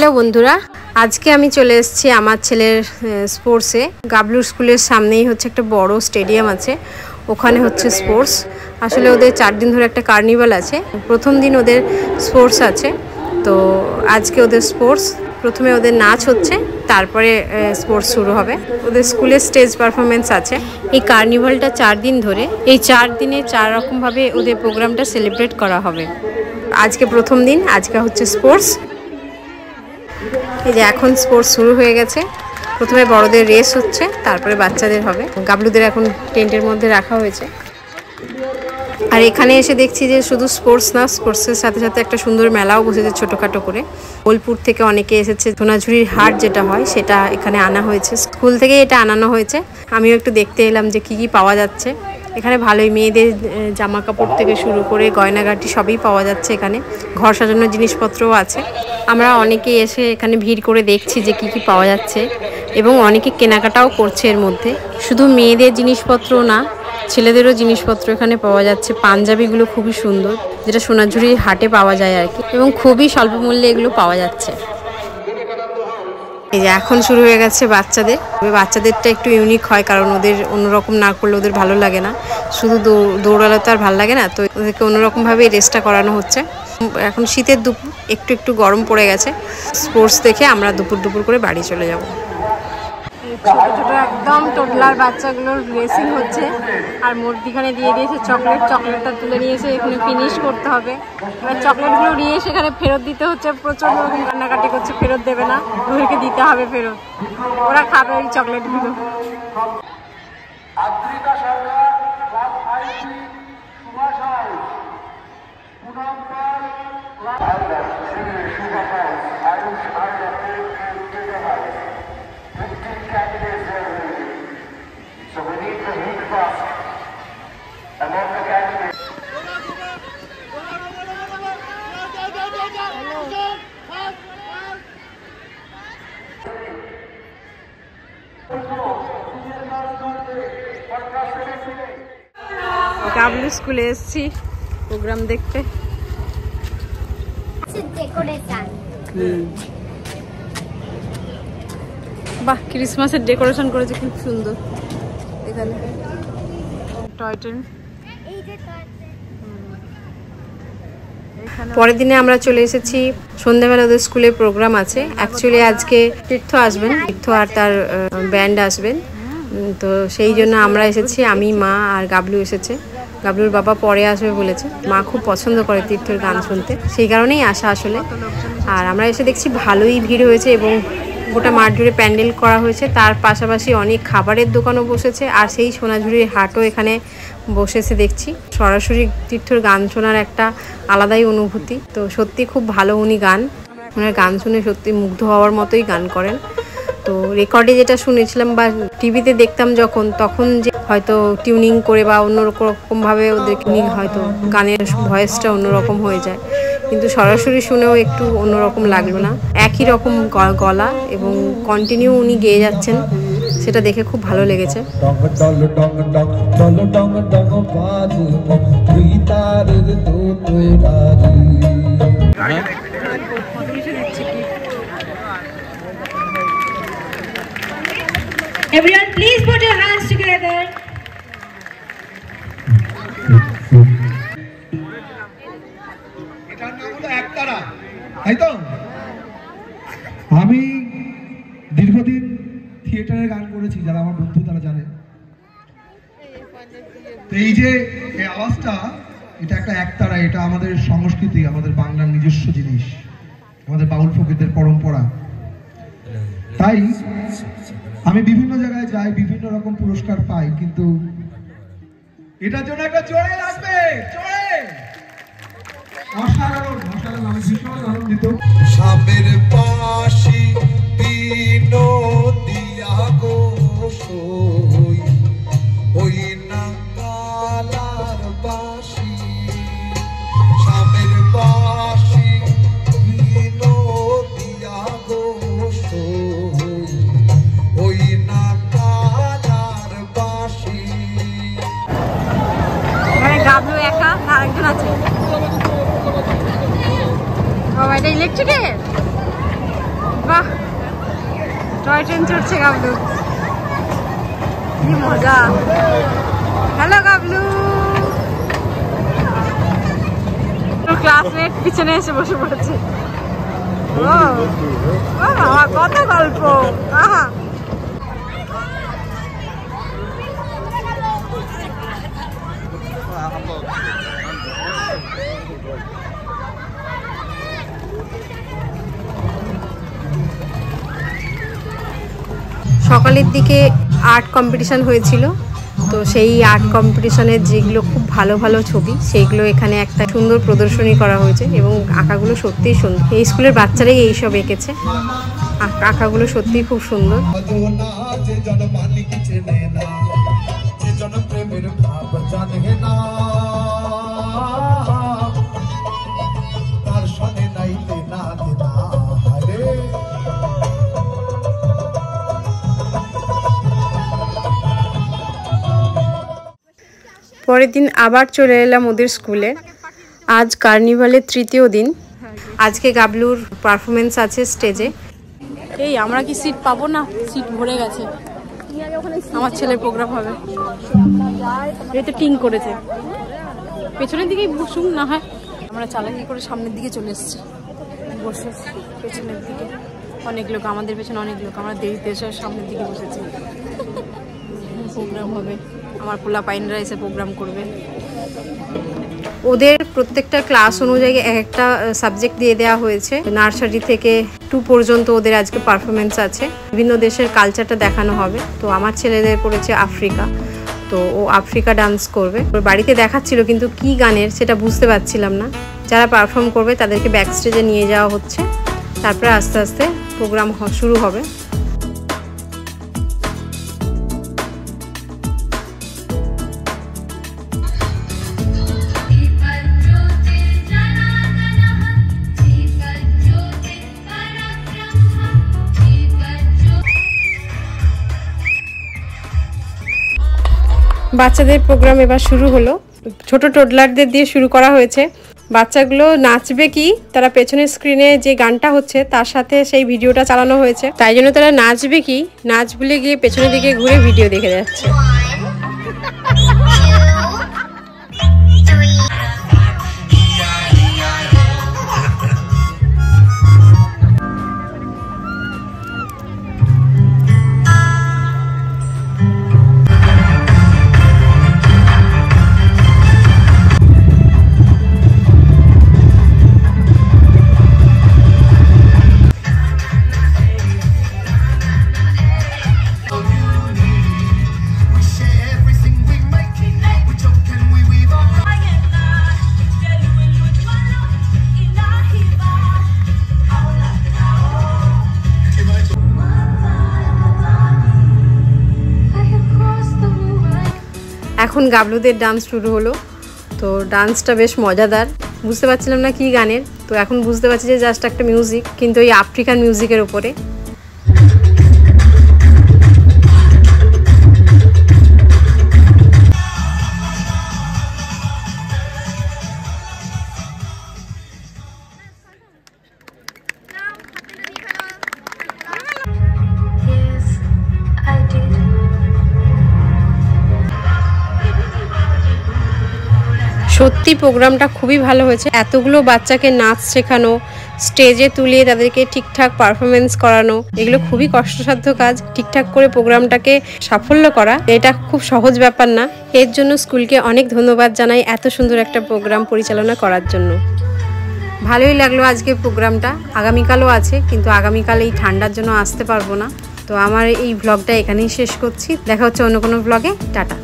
Hello বন্ধুরা, আজকে আমি চলে এসেছি আমার ছেলের স্পোর্টসে। গাবলুর স্কুলের সামনেই হচ্ছে একটা বড় স্টেডিয়াম আছে, ওখানে হচ্ছে স্পোর্টস। আসলে ওদের 4 দিন ধরে একটা কার্নিভাল আছে। প্রথম দিন ওদের স্পোর্টস আছে, তো আজকে ওদের স্পোর্টস। প্রথমে ওদের নাচ হচ্ছে, তারপরে স্পোর্টস শুরু হবে। ওদের স্কুলের স্টেজ পারফরমেন্স আছে। এই কার্নিভালটা 4 দিন ধরে, এই 4 দিনে 4 রকমভাবে ওদের প্রোগ্রামটা সেলিব্রেট করা হবে। আজকে প্রথম দিন, আজকে হচ্ছে স্পোর্টস। এই যে এখন স্পোর্টস শুরু হয়ে গেছে। প্রথমে বড়দের রেস হচ্ছে, তারপরে বাচ্চাদের হবে। গাবলুদের এখন টেন্টের মধ্যে রাখা হয়েছে। আর এখানে এসে দেখছি যে শুধু স্পোর্টস না, স্পোর্টসের সাথে সাথে একটা সুন্দর মেলাও বসেছে ছোটোখাটো করে। বোলপুর থেকে অনেকে এসেছে। সোনাঝুরির হাট যেটা হয় সেটা এখানে আনা হয়েছে, স্কুল থেকে এটা আনানো হয়েছে। আমিও একটু দেখতে এলাম যে কি কি পাওয়া যাচ্ছে এখানে। ভালোই মেয়েদের জামা কাপড় থেকে শুরু করে গয়নাগাটি সবই পাওয়া যাচ্ছে এখানে। ঘর সাজানোর জিনিসপত্রও আছে। আমরা অনেকেই এসে এখানে ভিড় করে দেখছি যে কি কি পাওয়া যাচ্ছে, এবং অনেকে কেনাকাটাও করছে এর মধ্যে। শুধু মেয়েদের জিনিসপত্র না, ছেলেদেরও জিনিসপত্র এখানে পাওয়া যাচ্ছে। পাঞ্জাবিগুলো খুবই সুন্দর, যেটা সোনাঝুরির হাটে পাওয়া যায় আর কি, এবং খুবই স্বল্প মূল্যে এগুলো পাওয়া যাচ্ছে। এই যে এখন শুরু হয়ে গেছে বাচ্চাদের। বাচ্চাদেরটা একটু ইউনিক হয়, কারণ ওদের অন্যরকম না করলে ওদের ভালো লাগে না। শুধু দৌড়ালে তো আর ভালো লাগে না, তো ওদেরকে অন্যরকমভাবে রেস্টটা করানো হচ্ছে। এখন শীতের দুপুর, একটু একটু গরম পড়ে গেছে। স্পোর্টস দেখে আমরা দুপুর করে বাড়ি চলে যাব। ছোট ছোট একদম টোডলার বাচ্চাগুলোর রেসিং হচ্ছে, আর মধ্যিখানে দিয়ে দিয়েছে চকলেটটা তুলে নিয়েছে, এখানে ফিনিশ করতে হবে। এবার চকলেটগুলো নিয়ে সেখানে ফেরত দিতে হচ্ছে। প্রচণ্ড রকম কান্নাকাটি করছে, ফেরত দেবে না, ওদেরকে দিতে হবে ফেরত। ওরা খাবে ওই চকলেটগুলো। So we need to heat fast among the candidates. Gablu স্কুলে এসেছি প্রোগ্রাম দেখতে। বাহ, ক্রিসমাসের ডেকোরেশন করেছে খুব সুন্দর এখানে। Toy train. পরের দিনে আমরা চলে এসেছি। সন্ধ্যাবেলা ওদের স্কুলে প্রোগ্রাম আছে। অ্যাকচুয়ালি আজকে তীর্থ আসবেন, তীর্থ আর তার ব্যান্ড আসবেন, তো সেই জন্য আমরা এসেছি। আমি, মা আর গাবলু এসেছে। গাবলুর বাবা পরে আসবে বলেছে। মা খুব পছন্দ করে তীর্থের গান শুনতে, সেই কারণেই আসা আসলে। আর আমরা এসে দেখছি ভালোই ভিড় হয়েছে, এবং গোটা মাঠ জুড়ে প্যান্ডেল করা হয়েছে। তার পাশাপাশি অনেক খাবারের দোকানও বসেছে, আর সেই সোনাঝুরির হাটও এখানে বসেছে দেখছি। সরাসরি তীর্থর গান শোনার একটা আলাদাই অনুভূতি। তো সত্যি খুব ভালো উনি গান, ওনার গান শুনে সত্যি মুগ্ধ হওয়ার মতোই গান করেন। তো রেকর্ডে যেটা শুনেছিলাম বা টিভিতে দেখতাম যখন, তখন যে হয়তো টিউনিং করে বা অন্যরকমভাবে ওদেরকে নিয়ে হয়তো গানের ভয়েসটা অন্যরকম হয়ে যায়, কিন্তু সরাসরি শুনেও একটু অন্যরকম লাগলো না। একই রকম গলা এবং কন্টিনিউ উনি গেয়ে যাচ্ছেন, সেটা দেখে খুব ভালো লেগেছে। Everyone, please put your hands together. এটার নাম হলো একতারা, তাই তো? আমি দীর্ঘদিন থিয়েটারে গান করেছি, যারা আমার বন্ধু তারা জানে। তো এই যে এই আওয়াজটা, এটা একটা একতারা। এটা আমাদের সংস্কৃতি, আমাদের বাংলার নিজস্ব জিনিস, আমাদের বাউল ফকিরদের পরম্পরা। তাই আমি বিভিন্ন জায়গায় যাই, বিভিন্ন রকম পুরস্কার পাই, কিন্তু এটার জন্য একটা জোরে লাগবে, জোরে। অসাধারণ, অসাধারণ। আমি ভীষণ আনন্দিত। সামের পাশি বিনোদিয়া গো সই, ওই নাঙ্গালার বাসি। সামের পাশি বিনোদিয়া গো সই, ওই নাঙ্গালার বাসি। গাবলু একা, আরেকজন আছে। এটা ইলেকট্রিকের। টয় ট্রেন চড়ছে গাবলু, কি মজা। হ্যালো গাবলু, ক্লাসমেট পিছনে এসে বসে পড়েছে। ও বাবা, কত গল্প। আহা, সকালের দিকে আর্ট কম্পিটিশন হয়েছিল, তো সেই আর্ট কম্পিটিশনের যেগুলো খুব ভালো ভালো ছবি সেইগুলো এখানে একটা সুন্দর প্রদর্শনী করা হয়েছে এবং আঁকাগুলো সত্যিই সুন্দর। এই স্কুলের বাচ্চারাই এইসব এঁকেছে, আঁকাগুলো সত্যিই খুব সুন্দর। পরের দিন আবার চলে এলাম ওদের স্কুলে। আজ কার্নিভালের তৃতীয় দিন। আজকে গাবলুর পারফরমেন্স আছে স্টেজে। এই আমরা কি সিট পাবো না? সিট ভরে গেছে। আমার ছেলের প্রোগ্রাম হবে। এই তো টিং করেছে, পেছনের দিকেই বসুন না হয়। আমরা চালাকি করে সামনের দিকে চলে এসেছি, বসে পেছনের দিকে অনেক লোক, আমাদের পেছনে অনেক লোক। আমরা দেরিতে এসে সামনের দিকে বসেছি। প্রোগ্রাম হবে, আমার পোলা পাইনরা এসে প্রোগ্রাম করবে। ওদের প্রত্যেকটা ক্লাস অনুযায়ী একটা সাবজেক্ট দিয়ে দেওয়া হয়েছে। নার্সারি থেকে 2 পর্যন্ত ওদের আজকে পারফরমেন্স আছে। বিভিন্ন দেশের কালচারটা দেখানো হবে। তো আমার ছেলেদের পড়েছে আফ্রিকা, তো ও আফ্রিকা ডান্স করবে। ওর বাড়িতে দেখাচ্ছিল কিন্তু কি গানের সেটা বুঝতে পারছিলাম না। যারা পারফর্ম করবে তাদেরকে ব্যাক স্টেজে নিয়ে যাওয়া হচ্ছে, তারপরে আস্তে আস্তে প্রোগ্রাম শুরু হবে। বাচ্চাদের প্রোগ্রাম এবার শুরু হলো। ছোট টোডলারদের দিয়ে শুরু করা হয়েছে। বাচ্চাগুলো নাচবে কি, তারা পেছনের স্ক্রিনে যে গানটা হচ্ছে তার সাথে সেই ভিডিওটা চালানো হয়েছে, তাই জন্য তারা নাচবে কি নাচ ভুলে গিয়ে পেছনের দিকে ঘুরে ভিডিও দেখে যাচ্ছে। এখন গাবলুদের ডান্স শুরু হলো। তো ডান্সটা বেশ মজাদার, বুঝতে পারছিলাম না কি গানের, তো এখন বুঝতে পারছি যে জাস্ট একটা মিউজিক, কিন্তু এই আফ্রিকান মিউজিকের উপরে। সত্যি প্রোগ্রামটা খুবই ভালো হয়েছে। এতগুলো বাচ্চাকে নাচ শেখানো, স্টেজে তুলিয়ে তাদেরকে ঠিকঠাক পারফরমেন্স করানো, এগুলো খুবই কষ্টসাধ্য কাজ। ঠিকঠাক করে প্রোগ্রামটাকে সাফল্য করা এটা খুব সহজ ব্যাপার না। এর জন্য স্কুলকে অনেক ধন্যবাদ জানাই এত সুন্দর একটা প্রোগ্রাম পরিচালনা করার জন্য। ভালোই লাগলো আজকে প্রোগ্রামটা। আগামীকালও আছে, কিন্তু আগামীকাল এই ঠান্ডার জন্য আসতে পারবো না। তো আমার এই ব্লগটা এখানেই শেষ করছি। দেখা হচ্ছে অন্য কোনো ব্লগে। টাটা।